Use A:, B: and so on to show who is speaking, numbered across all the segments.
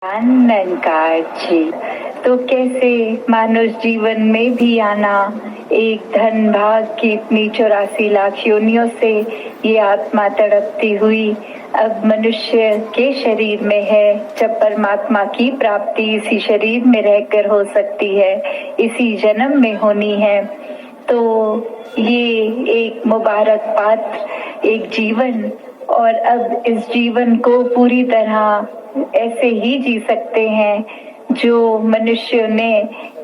A: नंकार जी, तो कैसे मानुष जीवन में भी आना, एक धन भाग की इतनी 84 लाख योनियों से ये आत्मा तड़पती हुई अब मनुष्य के शरीर में है। जब परमात्मा की प्राप्ति इसी शरीर में रहकर हो सकती है, इसी जन्म में होनी है, तो ये एक मुबारक पात्र, एक जीवन, और अब इस जीवन को पूरी तरह ऐसे ही जी सकते हैं जो मनुष्यों ने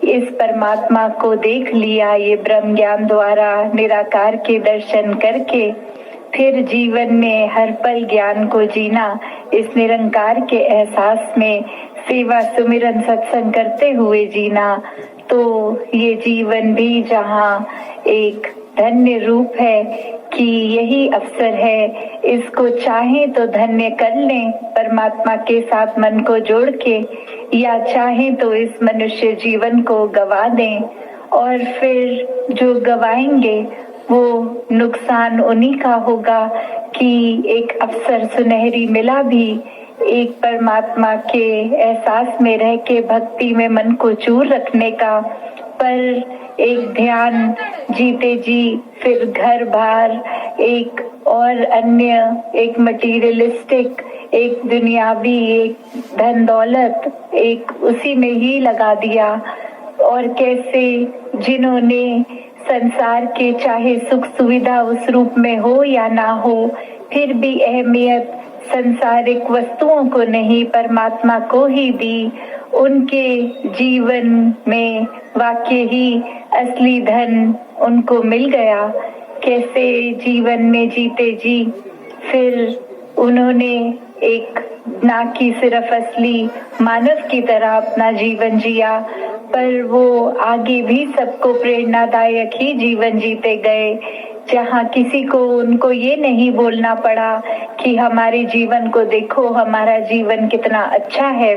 A: इस परमात्मा को देख लिया, ये ब्रह्म ज्ञान द्वारा निराकार के दर्शन करके फिर जीवन में हर पल ज्ञान को जीना, इस निरंकार के एहसास में सेवा सुमिरन सत्संग करते हुए जीना। तो ये जीवन भी जहाँ एक धन्य रूप है कि यही अवसर है, इसको चाहे तो धन्य कर लें परमात्मा के साथ मन को जोड़ के, या चाहे तो इस मनुष्य जीवन को गवा दें, और फिर जो गवाएंगे वो नुकसान उन्हीं का होगा कि एक अवसर सुनहरी मिला भी एक परमात्मा के एहसास में रह के भक्ति में मन को चूर रखने का, पर एक ध्यान जीते जी फिर घर बार एक और अन्य, एक मटीरियलिस्टिक, एक दुनियावी, एक धन दौलत, एक उसी में ही लगा दिया। और कैसे जिन्होंने संसार के चाहे सुख सुविधा उस रूप में हो या ना हो, फिर भी अहमियत संसारिक वस्तुओं को नहीं परमात्मा को ही दी, उनके जीवन में वाकई ही असली धन उनको मिल गया। कैसे जीवन में जीते जी फिर उन्होंने एक ना कि सिर्फ असली मानव की तरह अपना जीवन जिया, पर वो आगे भी सबको प्रेरणादायक ही जीवन जीते गए, जहाँ किसी को उनको ये नहीं बोलना पड़ा कि हमारे जीवन को देखो, हमारा जीवन कितना अच्छा है,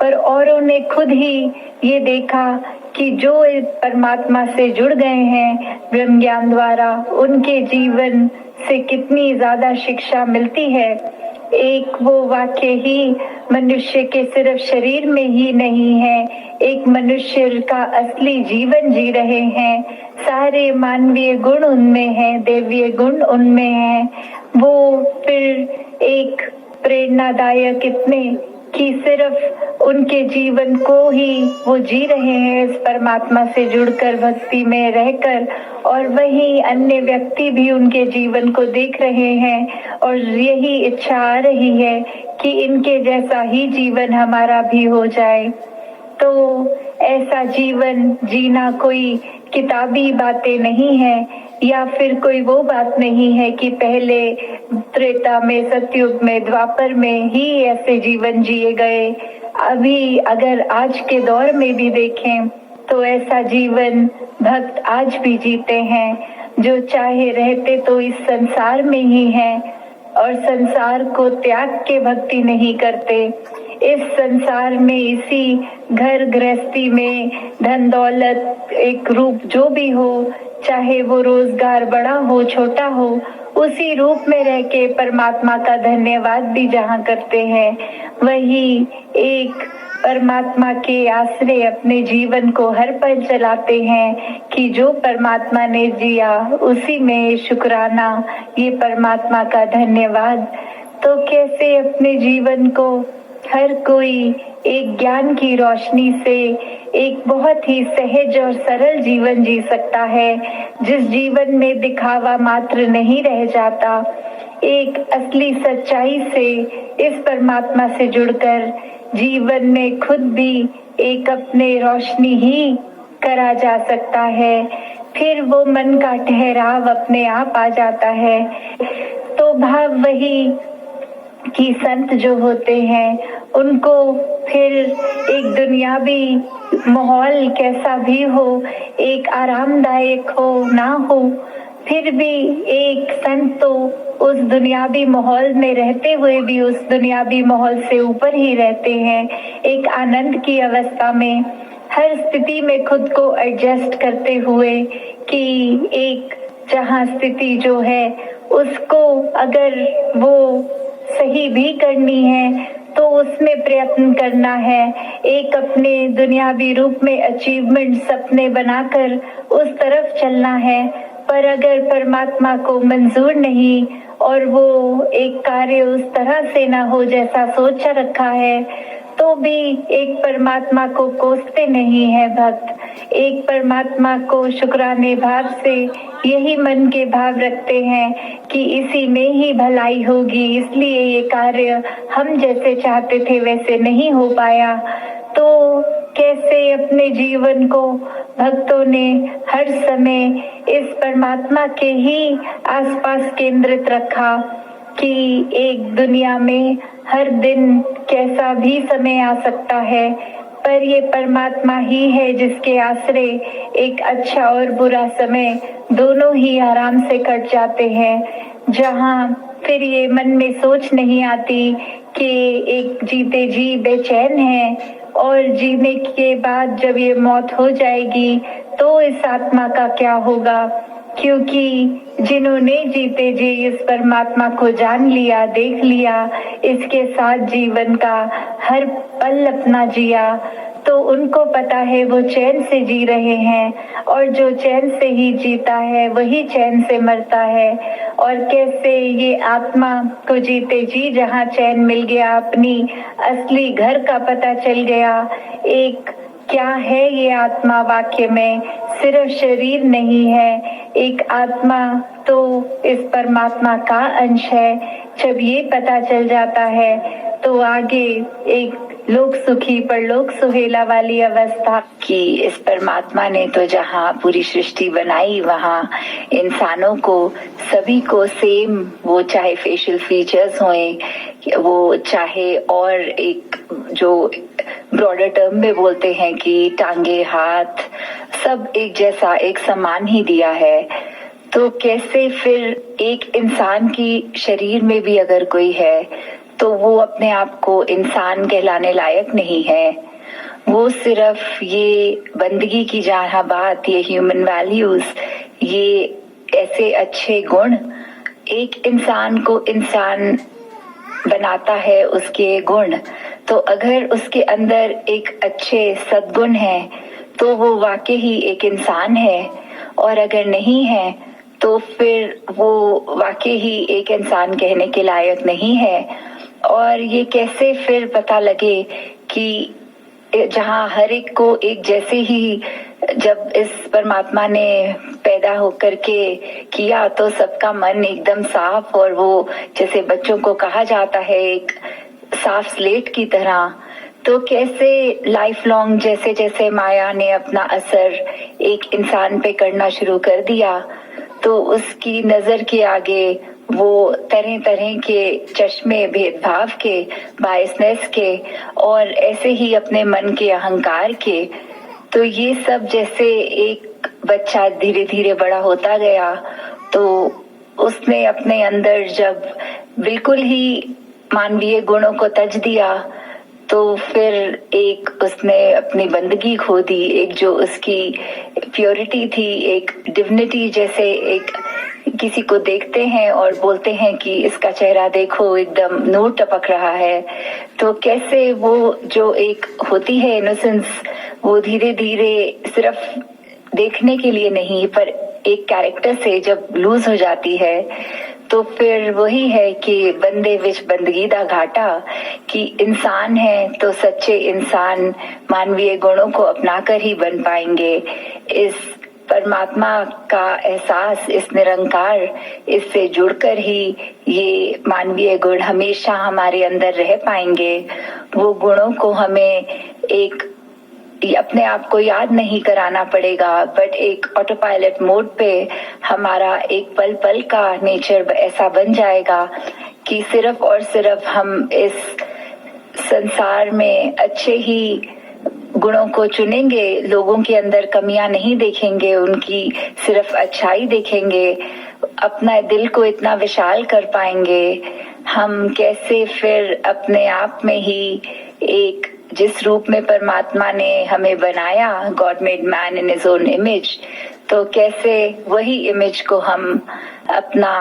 A: पर औरों ने खुद ही ये देखा कि जो परमात्मा से जुड़ गए हैं ब्रह्म ज्ञान द्वारा, उनके जीवन से कितनी ज्यादा शिक्षा मिलती है। एक वो वाक्य ही मनुष्य के सिर्फ शरीर में ही नहीं है, एक मनुष्य का असली जीवन जी रहे हैं, सारे मानवीय गुण उनमें हैं, देवीय गुण उनमें हैं। वो फिर एक प्रेरणादायक इतने कि सिर्फ उनके जीवन को ही वो जी रहे हैं इस परमात्मा से जुड़कर भक्ति में रहकर, और वही अन्य व्यक्ति भी उनके जीवन को देख रहे हैं और यही इच्छा आ रही है कि इनके जैसा ही जीवन हमारा भी हो जाए। तो ऐसा जीवन जीना कोई किताबी बातें नहीं है, या फिर कोई वो बात नहीं है कि पहले त्रेता में, सतयुग में, द्वापर में ही ऐसे जीवन जिए गए। अभी अगर आज के दौर में भी देखें तो ऐसा जीवन भक्त आज भी जीते हैं, जो चाहे रहते तो इस संसार में ही हैं और संसार को त्याग के भक्ति नहीं करते। इस संसार में, इसी घर गृहस्थी में, धन दौलत एक रूप जो भी हो, चाहे वो रोजगार बड़ा हो छोटा हो, उसी रूप में रह के परमात्मा का धन्यवाद भी जहाँ करते हैं, वही एक परमात्मा के आश्रय अपने जीवन को हर पल चलाते हैं कि जो परमात्मा ने जिया उसी में शुक्राना, ये परमात्मा का धन्यवाद। तो कैसे अपने जीवन को हर कोई एक ज्ञान की रोशनी से एक बहुत ही सहज और सरल जीवन जी सकता है, जिस जीवन में दिखावा मात्र नहीं रह जाता, एक असली सच्चाई से इस परमात्मा से जुड़कर जीवन में खुद भी एक अपने रोशनी ही करा जा सकता है। फिर वो मन का ठहराव अपने आप आ जाता है। तो भाव वही कि संत जो होते हैं उनको फिर एक दुनियावी माहौल कैसा भी हो, एक आरामदायक हो ना हो, फिर भी एक संत तो उस दुनियावी माहौल में रहते हुए भी उस दुनियावी माहौल से ऊपर ही रहते हैं, एक आनंद की अवस्था में हर स्थिति में खुद को एडजस्ट करते हुए कि एक जहाँ स्थिति जो है उसको अगर वो सही भी करनी है तो उसमें प्रयत्न करना है, एक अपने दुनियावी रूप में अचीवमेंट सपने बनाकर उस तरफ चलना है। पर अगर परमात्मा को मंजूर नहीं और वो एक कार्य उस तरह से ना हो जैसा सोच रखा है, तो भी एक परमात्मा को कोसते नहीं है भक्त, एक परमात्मा को शुक्राने भाव से यही मन के भाव रखते हैं कि इसी में ही भलाई होगी, इसलिए ये कार्य हम जैसे चाहते थे वैसे नहीं हो पाया। तो कैसे अपने जीवन को भक्तों ने हर समय इस परमात्मा के ही आसपास केंद्रित रखा कि एक दुनिया में हर दिन कैसा भी समय आ सकता है, पर ये परमात्मा ही है जिसके आश्रय एक अच्छा और बुरा समय दोनों ही आराम से कट जाते हैं, जहाँ फिर ये मन में सोच नहीं आती कि एक जीते जी बेचैन है और जीने के बाद जब ये मौत हो जाएगी तो इस आत्मा का क्या होगा। क्योंकि जिन्होंने जीते जी इस परमात्मा को जान लिया, देख लिया, इसके साथ जीवन का हर पल अपना जिया, तो उनको पता है वो चैन से जी रहे हैं, और जो चैन से ही जीता है वही चैन से मरता है। और कैसे ये आत्मा को जीते जी जहाँ चैन मिल गया, अपनी असली घर का पता चल गया, एक क्या है ये आत्मा, वाक्य में सिर्फ शरीर नहीं है, एक आत्मा तो इस परमात्मा का अंश है। जब ये पता चल जाता है तो आगे एक लोक सुखी परलोक सुहेला वाली अवस्था की इस परमात्मा ने तो जहाँ पूरी सृष्टि बनाई वहाँ इंसानों को सभी को सेम, वो चाहे फेशियल फीचर्स हों, वो चाहे और एक जो ब्रॉडर टर्म में बोलते हैं कि टांगे हाथ सब एक जैसा एक समान ही दिया है। तो कैसे फिर एक इंसान की शरीर में भी अगर कोई है तो वो अपने आप को इंसान कहलाने लायक नहीं है, वो सिर्फ ये बंदगी की जहाँ बात, ये ह्यूमन वैल्यूज, ये ऐसे अच्छे गुण एक इंसान को इंसान बनाता है, उसके गुण। तो अगर उसके अंदर एक अच्छे सद्गुण है तो वो वाकई ही एक इंसान है, और अगर नहीं है तो फिर वो वाकई ही एक इंसान कहने के लायक नहीं है। और ये कैसे फिर पता लगे कि जहाँ हर एक को एक जैसे ही जब इस परमात्मा ने पैदा होकर के किया तो सबका मन एकदम साफ, और वो जैसे बच्चों को कहा जाता है एक साफ स्लेट की तरह। तो कैसे लाइफ लॉन्ग जैसे जैसे माया ने अपना असर एक इंसान पे करना शुरू कर दिया, तो उसकी नजर के आगे वो तरह तरह के चश्मे भेदभाव के, बायसनेस के, और ऐसे ही अपने मन के अहंकार के। तो ये सब जैसे एक बच्चा धीरे धीरे बड़ा होता गया तो उसने अपने अंदर जब बिल्कुल ही मानवीय गुणों को तज दिया तो फिर एक उसने अपनी बंदगी खो दी, एक जो उसकी प्योरिटी थी, एक डिविनिटी, जैसे एक किसी को देखते हैं और बोलते हैं कि इसका चेहरा देखो एकदम नूर टपक रहा है, तो कैसे वो जो एक होती है इनोसेंस, वो धीरे धीरे सिर्फ देखने के लिए नहीं पर एक कैरेक्टर से जब लूज हो जाती है, तो फिर वही है कि बंदे विच बंदगी दा घाटा, कि इंसान है तो सच्चे इंसान मानवीय गुणों को अपनाकर ही बन पाएंगे। इस परमात्मा का एहसास, इस निरंकार, इससे जुड़कर ही ये मानवीय गुण हमेशा हमारे अंदर रह पाएंगे। वो गुणों को हमें एक अपने आप को याद नहीं कराना पड़ेगा, बट एक ऑटो पायलट मोड पे हमारा एक पल पल का नेचर ऐसा बन जाएगा कि सिर्फ और सिर्फ हम इस संसार में अच्छे ही गुणों को चुनेंगे, लोगों के अंदर कमियां नहीं देखेंगे, उनकी सिर्फ अच्छाई देखेंगे, अपना दिल को इतना विशाल कर पाएंगे। हम कैसे फिर अपने आप में ही एक जिस रूप में परमात्मा ने हमें बनाया, God made man in his own image, तो कैसे वही इमेज को हम अपना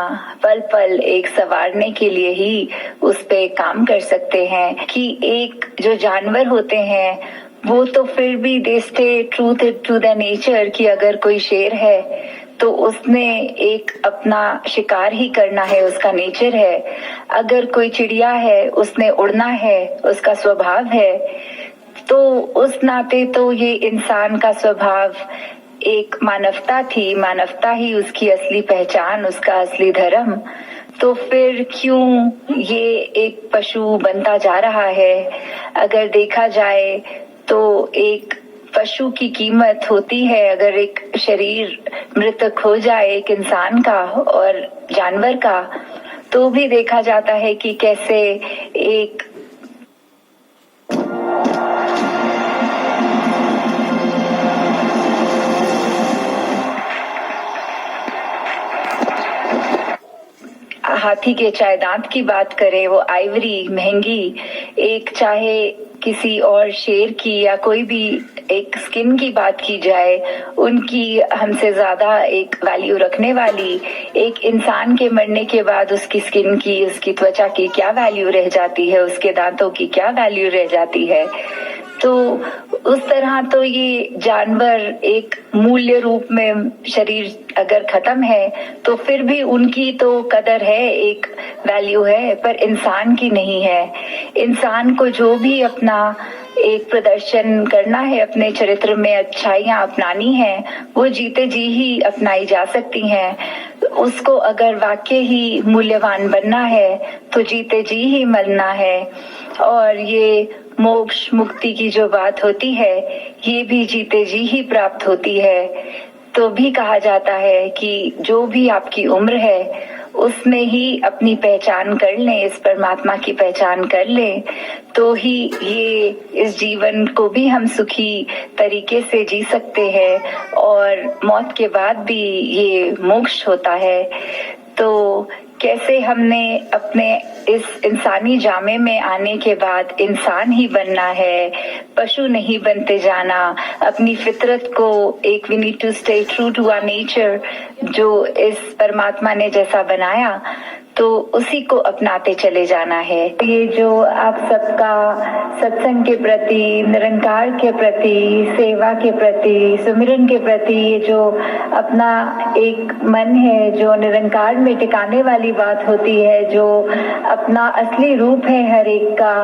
A: पल पल एक संवारने के लिए ही उस पे काम कर सकते हैं कि एक जो जानवर होते हैं वो तो फिर भी they stay true to the nature कि अगर कोई शेर है तो उसने एक अपना शिकार ही करना है, उसका नेचर है। अगर कोई चिड़िया है उसने उड़ना है, उसका स्वभाव है। तो उस नाते तो ये इंसान का स्वभाव एक मानवता थी, मानवता ही उसकी असली पहचान, उसका असली धर्म। तो फिर क्यों ये एक पशु बनता जा रहा है? अगर देखा जाए तो एक पशु की कीमत होती है, अगर एक शरीर मृतक हो जाए एक इंसान का और जानवर का, तो भी देखा जाता है कि कैसे एक हाथी के चाहे दांत की बात करें, वो आइवरी महंगी, एक चाहे किसी और शेर की या कोई भी एक स्किन की बात की जाए, उनकी हमसे ज्यादा एक वैल्यू रखने वाली एक इंसान के मरने के बाद उसकी स्किन की, उसकी त्वचा की क्या वैल्यू रह जाती है, उसके दांतों की क्या वैल्यू रह जाती है। तो उस तरह तो ये जानवर एक मूल्य रूप में शरीर अगर खत्म है तो फिर भी उनकी तो कदर है, एक वैल्यू है, पर इंसान की नहीं है। इंसान को जो भी अपना एक प्रदर्शन करना है, अपने चरित्र में अच्छाइयां अपनानी है, वो जीते जी ही अपनाई जा सकती हैं। उसको अगर वाकई ही मूल्यवान बनना है तो जीते जी ही मरना है। और ये मोक्ष मुक्ति की जो बात होती है ये भी जीते जी ही प्राप्त होती है। तो भी कहा जाता है कि जो भी आपकी उम्र है उसमें ही अपनी पहचान कर लें, इस परमात्मा की पहचान कर लें, तो ही ये इस जीवन को भी हम सुखी तरीके से जी सकते हैं और मौत के बाद भी ये मोक्ष होता है। तो कैसे हमने अपने इस इंसानी जामे में आने के बाद इंसान ही बनना है, पशु नहीं बनते जाना, अपनी फितरत को एक we need to stay true to our nature, जो इस परमात्मा ने जैसा बनाया तो उसी को अपनाते चले जाना है। ये जो आप सबका सत्संग के प्रति, निरंकार के प्रति, सेवा के प्रति, सुमिरन के प्रति ये जो अपना एक मन है, जो निरंकार में टिकाने वाली बात होती है, जो अपना असली रूप है हर एक का,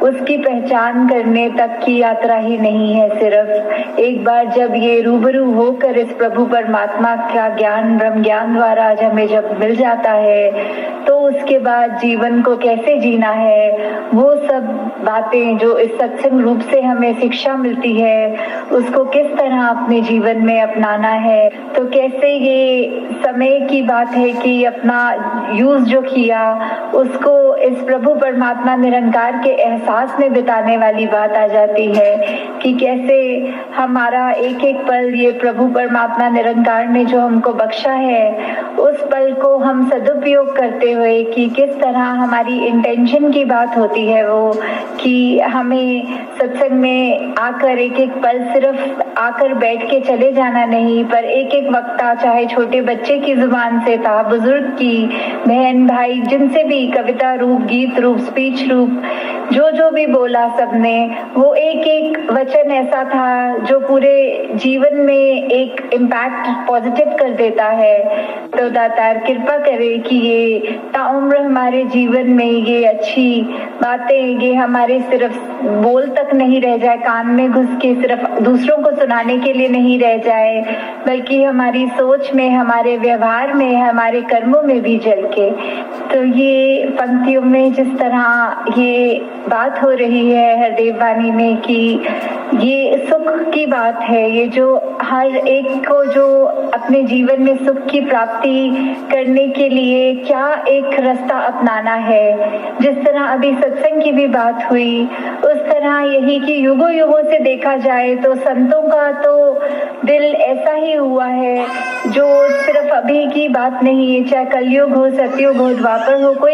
A: उसकी पहचान करने तक की यात्रा ही नहीं है। सिर्फ एक बार जब ये रूबरू होकर इस प्रभु परमात्मा का ज्ञान, ब्रह्म ज्ञान द्वारा आज हमें जब मिल जाता है तो उसके बाद जीवन को कैसे जीना है, वो सब बातें जो इस सत्संग रूप से हमें शिक्षा मिलती है, उसको किस तरह अपने जीवन में अपनाना है। तो कैसे ये समय की बात है कि अपना यूज जो किया उसको इस प्रभु परमात्मा निरंकार के एहसास में बिताने वाली बात आ जाती है कि कैसे हमारा एक एक पल ये प्रभु परमात्मा निरंकार ने जो हमको बख्शा है उस पल को हम सदुपयोग करते हुए कि किस तरह हमारी इंटेंशन की बात होती है वो कि हमें सत्संग में आकर एक एक पल सिर्फ आकर बैठ के चले जाना नहीं, पर एक एक वक्ता चाहे छोटे बच्चे की जुबान से था, बुजुर्ग की, बहन भाई जिनसे भी कविता रूप, गीत रूप, स्पीच रूप, जो भी बोला सबने, वो एक एक वचन ऐसा था जो पूरे जीवन में एक इम्पैक्ट पॉजिटिव कर देता है। तो दातार कृपा करे कि ये ताउम्र हमारे जीवन में ये अच्छी बातें ये हमारे सिर्फ बोल तक नहीं रह जाए, कान में घुस के सिर्फ दूसरों को सुनाने के लिए नहीं रह जाए, बल्कि हमारी सोच में, हमारे व्यवहार में, हमारे कर्मों में भी झलके। तो ये पंक्तियों में जिस तरह ये बात हो रही है हरदेव वाणी में कि ये सुख की बात है, ये जो हर एक को जो अपने जीवन में सुख की प्राप्ति करने के लिए क्या एक रास्ता अपनाना है, जिस तरह अभी सत्संग की भी बात हुई उस तरह यही कि युगों युगों से देखा जाए तो संतों का तो दिल ऐसा ही हुआ है जो सिर्फ अभी की बात नहीं है, चाहे कलयुग हो, सतयुग हो, द्वापर हो, कोई